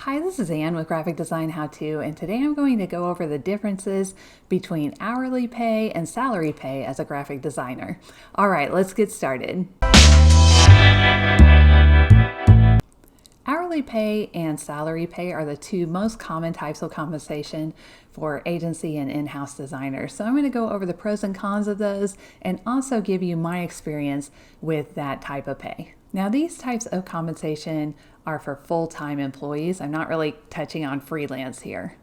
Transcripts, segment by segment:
Hi, this is Ann with Graphic Design How To, and today I'm going to go over the differences between hourly pay and salary pay as a graphic designer. All right, let's get started. Hourly pay and salary pay are the two most common types of compensation for agency and in-house designers. So I'm going to go over the pros and cons of those and also give you my experience with that type of pay. Now, these types of compensation are for full-time employees. I'm not really touching on freelance here.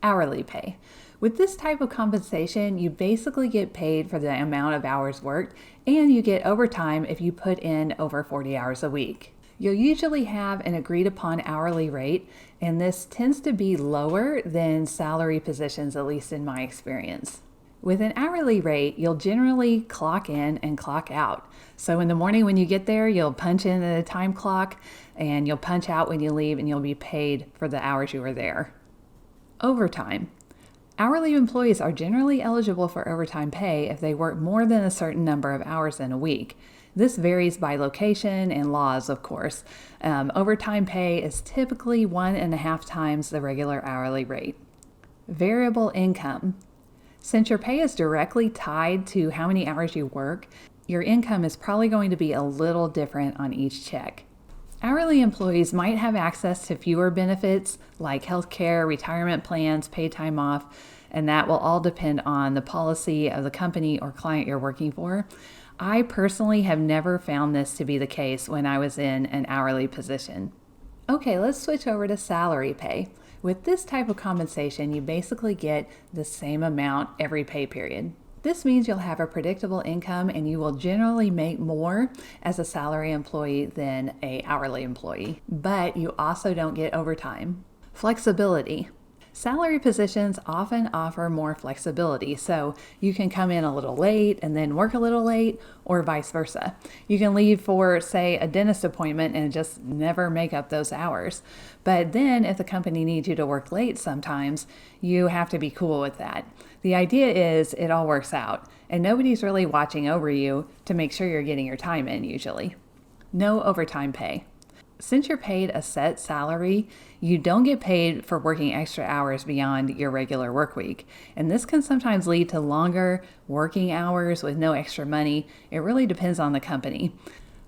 Hourly pay. With this type of compensation, you basically get paid for the amount of hours worked, and you get overtime if you put in over 40 hours a week. You'll usually have an agreed upon hourly rate, and this tends to be lower than salary positions, at least in my experience. With an hourly rate, you'll generally clock in and clock out. So in the morning when you get there, you'll punch in at a time clock and you'll punch out when you leave, and you'll be paid for the hours you were there. Overtime. Hourly employees are generally eligible for overtime pay if they work more than a certain number of hours in a week. This varies by location and laws, of course. Overtime pay is typically 1.5 times the regular hourly rate. Variable income. Since your pay is directly tied to how many hours you work, your income is probably going to be a little different on each check. Hourly employees might have access to fewer benefits like healthcare, retirement plans, paid time off, and that will all depend on the policy of the company or client you're working for. I personally have never found this to be the case when I was in an hourly position. Okay, let's switch over to salary pay. With this type of compensation, you basically get the same amount every pay period. This means you'll have a predictable income and you will generally make more as a salary employee than an hourly employee, but you also don't get overtime. Flexibility. Salary positions often offer more flexibility, so you can come in a little late and then work a little late, or vice versa. You can leave for, say, a dentist appointment and just never make up those hours. But then if the company needs you to work late sometimes, you have to be cool with that. The idea is it all works out, and nobody's really watching over you to make sure you're getting your time in usually. No overtime pay. Since you're paid a set salary, you don't get paid for working extra hours beyond your regular work week. And this can sometimes lead to longer working hours with no extra money. It really depends on the company.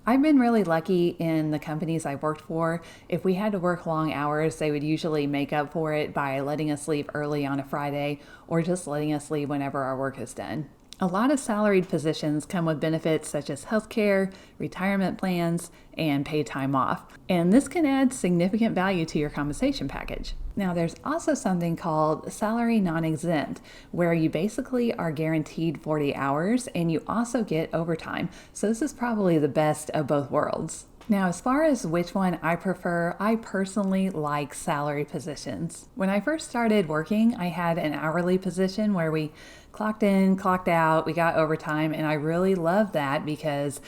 I've been really lucky in the companies I've worked for. If we had to work long hours, they would usually make up for it by letting us leave early on a Friday or just letting us leave whenever our work is done. A lot of salaried positions come with benefits such as healthcare, retirement plans, and paid time off. And this can add significant value to your compensation package. Now, there's also something called salary non-exempt, where you basically are guaranteed 40 hours and you also get overtime. So this is probably the best of both worlds. Now, as far as which one I prefer, I personally like salary positions. When I first started working, I had an hourly position where we clocked in, clocked out, we got overtime, and I really loved that because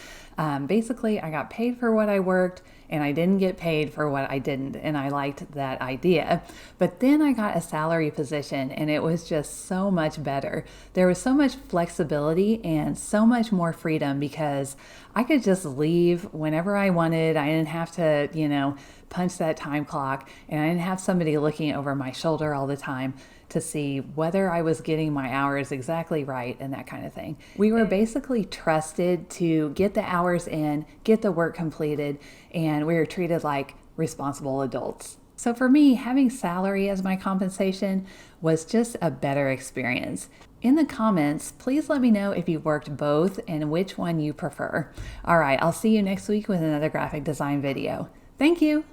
basically I got paid for what I worked and I didn't get paid for what I didn't, and I liked that idea. But then I got a salary position and it was just so much better. There was so much flexibility and so much more freedom because I could just leave whenever I wanted. I didn't have to, punch that time clock, and I didn't have somebody looking over my shoulder all the time to see whether I was getting my hours exactly right and that kind of thing. We were basically trusted to get the hours in, get the work completed, and we were treated like responsible adults. So for me, having salary as my compensation was just a better experience. In the comments, please let me know if you worked both and which one you prefer. All right, I'll see you next week with another graphic design video. Thank you.